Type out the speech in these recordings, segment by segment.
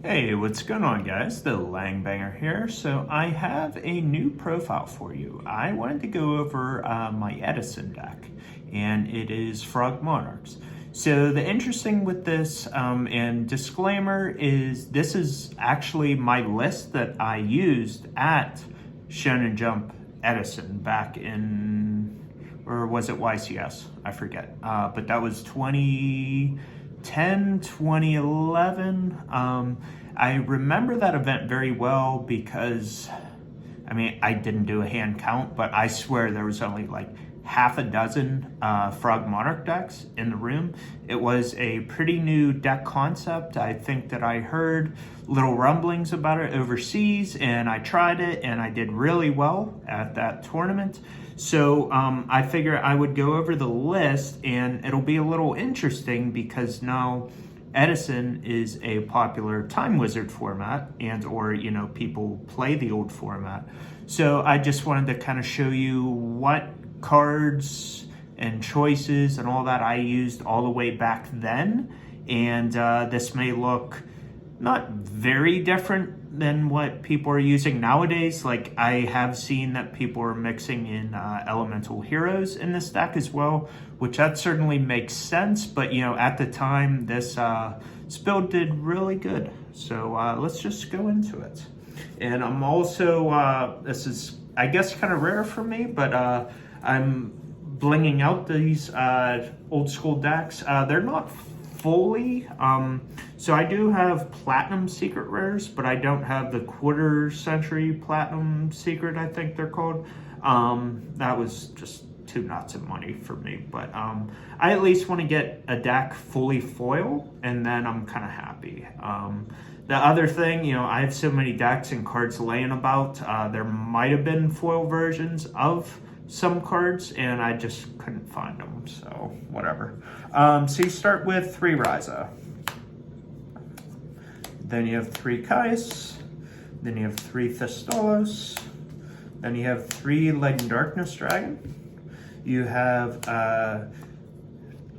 Hey, what's going on, guys? The Langbanger here. So I have a new profile for you. I wanted to go over my Edison deck, and it is Frog Monarchs. So the interesting with this, and disclaimer, is this is actually my list that I used at Shonen Jump Edison back in, or was it YCS? I forget. But that was 2010, 2011. I remember that event very well because, I mean, I didn't do a hand count, but I swear there was only like half a dozen Frog Monarch decks in the room. It was a pretty new deck concept. I think that I heard little rumblings about it overseas, and I tried it, and I did really well at that tournament. So I figure I would go over the list, and it'll be a little interesting because now Edison is a popular Time Wizard format, and or people play the old format. So I just wanted to kind of show you what cards and choices and all that I used all the way back then. And this may look not very different than what people are using nowadays. Like, I have seen that people are mixing in elemental heroes in this deck as well, which that certainly makes sense. But at the time, this build did really good. So let's just go into it. And I'm also, this is, I guess, kind of rare for me, but I'm blinging out these old school decks. They're not fully, so I do have platinum secret rares, but I don't have the quarter century platinum secret, I think they're called. That was just too nuts of money for me, but I at least want to get a deck fully foil, and then I'm kind of happy. The other thing, I have so many decks and cards laying about. There might have been foil versions of some cards, and I just couldn't find them, so whatever. So you start with 3 Ryza. Then you have 3 Kais. Then you have 3 Thestalos. Then you have 3 Light and Darkness Dragon. You have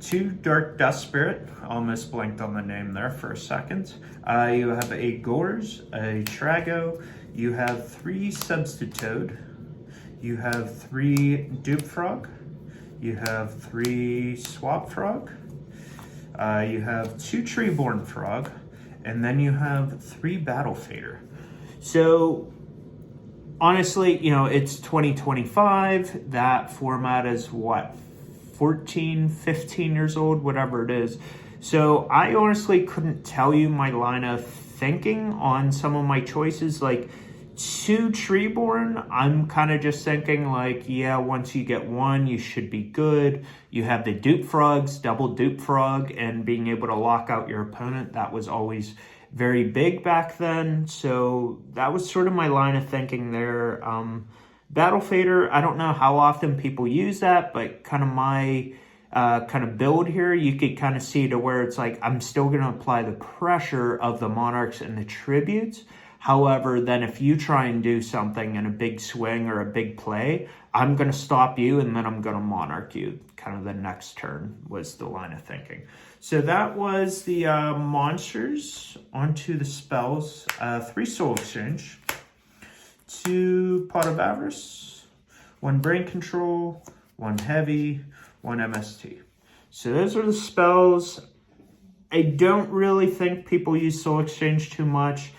2 Dark Dust Spirit. Almost blanked on the name there for a second. You have a Gores, a Trago. You have 3 Substitute. You have 3 Dupe Frog. You have 3 Swap Frog. You have 2 Treeborn Frog. And then you have 3 Battle Fader. So honestly, it's 2025. That format is what, 14, 15 years old, whatever it is. So I honestly couldn't tell you my line of thinking on some of my choices. Like 2 Treeborn, I'm kind of just thinking like, yeah, once you get 1, you should be good. You have the Dupe Frogs, double Dupe Frog, and being able to lock out your opponent. That was always very big back then. So that was sort of my line of thinking there. Battle Fader, I don't know how often people use that, but kind of my kind of build here, you could kind of see to where it's like, I'm still going to apply the pressure of the Monarchs and the Tributes. However, then if you try and do something in a big swing or a big play, I'm going to stop you, and then I'm going to Monarch you. Kind of the next turn was the line of thinking. So that was the monsters. Onto the spells. 3 Soul Exchange, 2 Pot of Avarice, 1 Brain Control, 1 Heavy, 1 MST. So those are the spells. I don't really think people use Soul Exchange too much.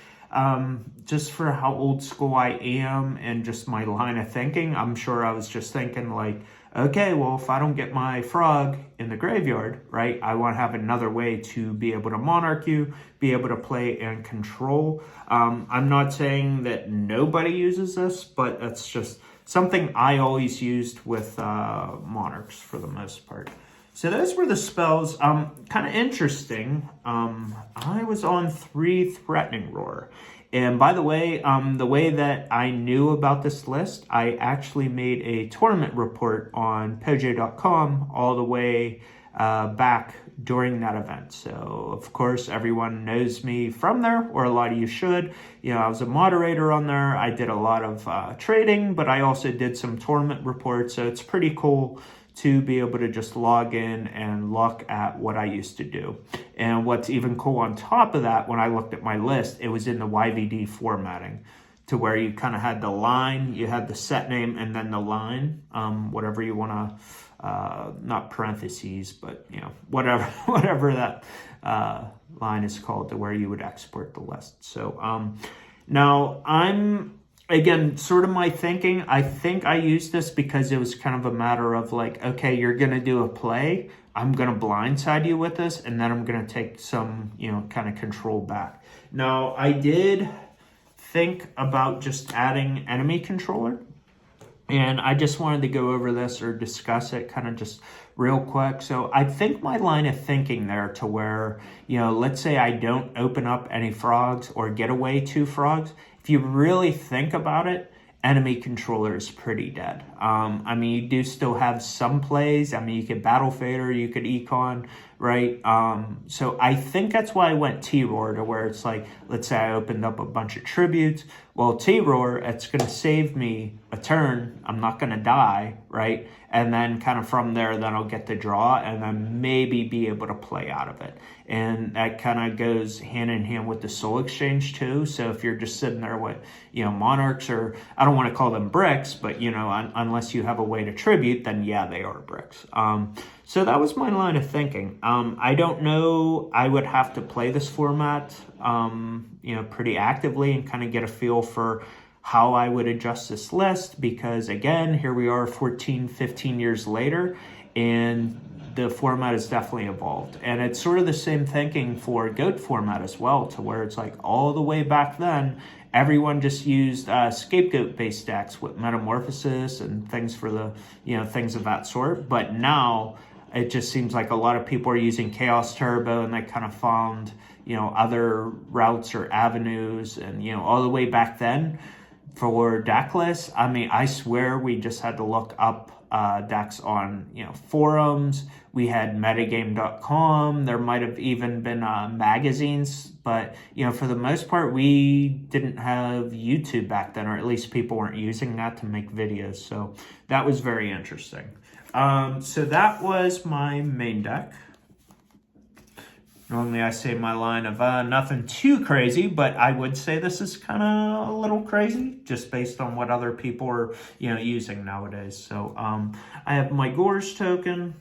Just for how old school I am and just my line of thinking, I'm sure I was just thinking like, okay, well, if I don't get my frog in the graveyard, right, I want to have another way to be able to Monarch you, be able to play and control. I'm not saying that nobody uses this, but that's just something I always used with Monarchs for the most part. So those were the spells. Kind of interesting. I was on 3 Threatening Roar. And by the way that I knew about this list, I actually made a tournament report on Pojo.com all the way back during that event. So, of course, everyone knows me from there, or a lot of you should. I was a moderator on there. I did a lot of trading, but I also did some tournament reports. So it's pretty cool to be able to just log in and look at what I used to do. And what's even cool on top of that, when I looked at my list, it was in the YVD formatting, to where you kind of had the line, you had the set name, and then the line, whatever you want to, not parentheses, but whatever whatever that line is called, to where you would export the list. So now I'm, again, sort of my thinking, I think I used this because it was kind of a matter of like, okay, you're going to do a play, I'm going to blindside you with this, and then I'm going to take some, kind of control back. Now, I did think about just adding enemy controller, and I just wanted to go over this or discuss it kind of just real quick. So I think my line of thinking there, to where, let's say I don't open up any frogs or get away 2 frogs. If you really think about it, enemy controller is pretty dead. I mean, you do still have some plays. I mean, you could battle fader, you could econ, right? So I think that's why I went T-Roar, to where it's like, let's say I opened up a bunch of tributes. Well, T-Roar, it's going to save me a turn. I'm not going to die, right? And then kind of from there, then I'll get the draw and then maybe be able to play out of it. And that kind of goes hand in hand with the soul exchange too. So if you're just sitting there with, monarchs, or I don't want to call them bricks, but, unless you have a way to tribute, then yeah, they are bricks. So that was my line of thinking. I don't know, I would have to play this format, pretty actively and kind of get a feel for how I would adjust this list, because again, here we are 14, 15 years later, and the format has definitely evolved. And it's sort of the same thinking for GOAT format as well, to where it's like all the way back then, everyone just used scapegoat-based decks with metamorphosis and things for the, things of that sort. But now it just seems like a lot of people are using Chaos Turbo, and they kind of found, other routes or avenues. And, all the way back then for deck lists, I mean, I swear we just had to look up decks on, forums. We had metagame.com. There might have even been magazines, but, for the most part, we didn't have YouTube back then, or at least people weren't using that to make videos. So that was very interesting. So that was my main deck. Normally I say my line of nothing too crazy, but I would say this is kind of a little crazy just based on what other people are, using nowadays. So I have my Gores token.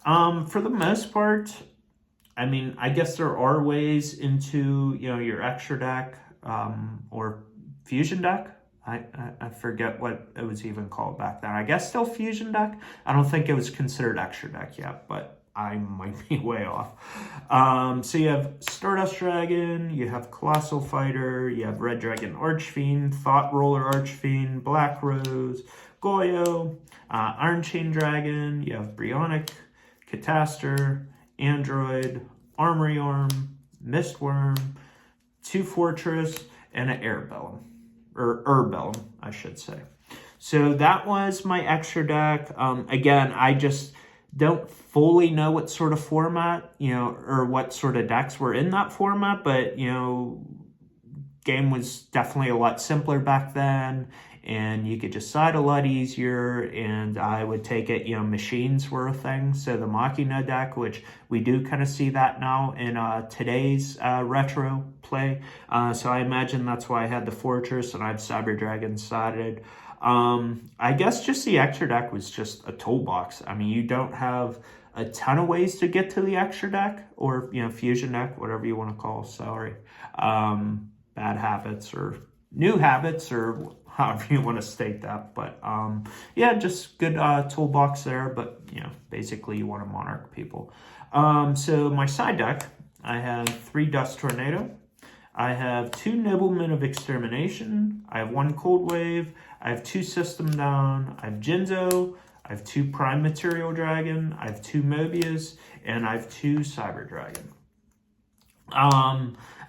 For the most part, I mean, I guess there are ways into, your extra deck or fusion deck. I forget what it was even called back then. I guess still fusion deck. I don't think it was considered extra deck yet, but I might be way off. So you have Stardust Dragon, you have Colossal Fighter, you have Red Dragon Archfiend, Thought Roller Archfiend, Black Rose, Goyo, Iron Chain Dragon, you have Brionic, Catastor, Android, Armory Arm, Mistworm, 2 Fortress, and an Airbellum, or Urbellum, I should say. So that was my extra deck. Again, I just don't fully know what sort of format, or what sort of decks were in that format, but, game was definitely a lot simpler back then, and you could decide a lot easier, and I would take it, machines were a thing. So the Machina deck, which we do kind of see that now in today's retro play. So I imagine that's why I had the Fortress and I have Cyber Dragon sided. I guess just the extra deck was just a toolbox. I mean, you don't have a ton of ways to get to the extra deck, or, fusion deck, whatever you want to call, sorry. Bad habits or new habits, or however you want to state that. But yeah, just good toolbox there. But, basically you want to Monarch people. So my side deck, I have 3 Dust Tornado. I have 2 Noblemen of Extermination. I have 1 Cold Wave. I have 2 System Down. I have Jinzo. I have 2 Prime Material Dragon. I have 2 Mobius. And I have 2 Cyber Dragon.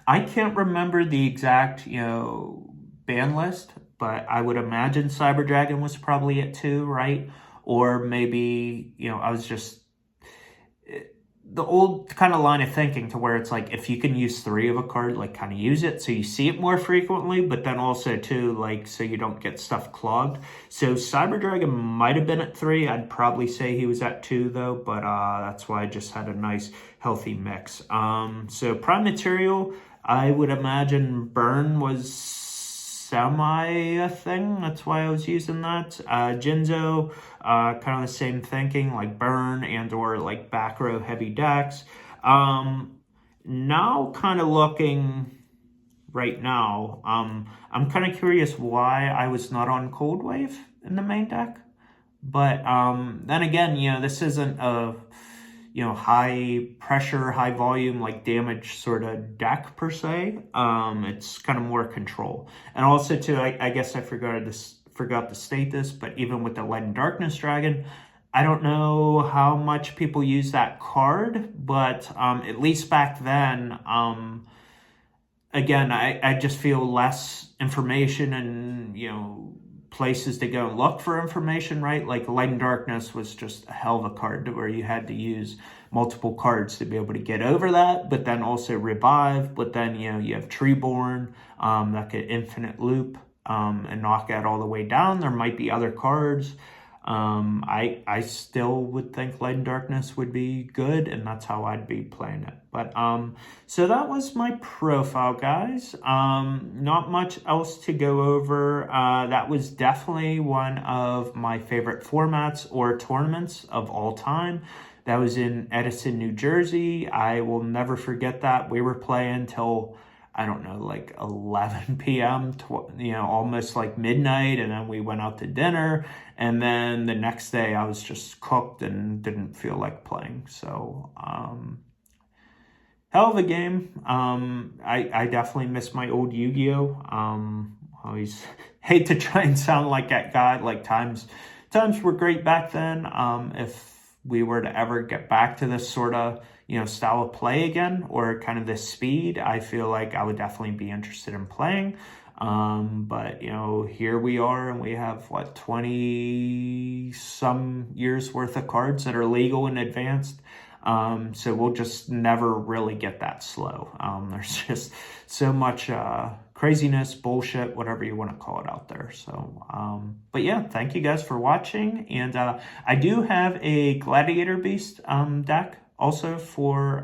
I can't remember the exact, ban list, but I would imagine Cyber Dragon was probably at 2, right? Or maybe, I was just... the old kind of line of thinking to where it's like if you can use 3 of a card, like kind of use it so you see it more frequently, but then also too like so you don't get stuff clogged. So Cyber Dragon might have been at 3. I'd probably say he was at 2 though, but that's why I just had a nice healthy mix. So Prime Material, I would imagine Burn was semi a thing. That's why I was using that. Jinzo, kind of the same thinking, like Burn and or like back row heavy decks. Now kind of looking right now, I'm kind of curious why I was not on Cold Wave in the main deck. But then again, this isn't a high pressure, high volume, like damage sort of deck per se. It's kind of more control. And also too, I guess I forgot to state this, but even with the Light and Darkness Dragon, I don't know how much people use that card, but at least back then, again, I just feel less information and, places to go and look for information, right? Like Light and Darkness was just a hell of a card where you had to use multiple cards to be able to get over that, but then also Revive, but then, you have Treeborn, that could infinite loop, and knock that all the way down. There might be other cards. I still would think Light and Darkness would be good, and that's how I'd be playing it. But so that was my profile, guys. Not much else to go over. That was definitely one of my favorite formats or tournaments of all time. That was in Edison, New Jersey. I will never forget that. We were playing till, I don't know, like 11 p.m., almost like midnight. And then we went out to dinner. And then the next day I was just cooked and didn't feel like playing. So, hell of a game. I definitely miss my old Yu-Gi-Oh! Always hate to try and sound like that guy. Like times were great back then. If we were to ever get back to this sort of, style of play again, or kind of this speed, I feel like I would definitely be interested in playing. But, here we are and we have 20 some years worth of cards that are legal and advanced. So we'll just never really get that slow. There's just so much, craziness, bullshit, whatever you want to call it out there. So, but yeah, thank you guys for watching. And, I do have a Gladiator Beast, deck also for,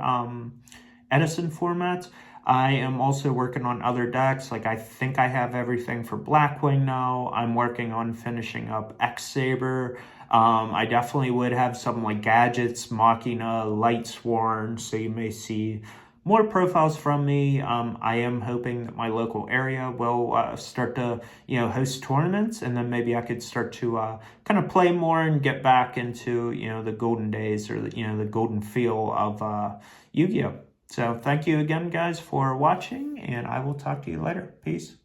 Edison formats. I am also working on other decks. Like I think I have everything for Blackwing now. I'm working on finishing up X-Saber. I definitely would have some like gadgets, Machina, Lightsworn, so you may see more profiles from me. I am hoping that my local area will start to, host tournaments, and then maybe I could start to kind of play more and get back into, the golden days or the golden feel of Yu-Gi-Oh! So thank you again, guys, for watching, and I will talk to you later. Peace.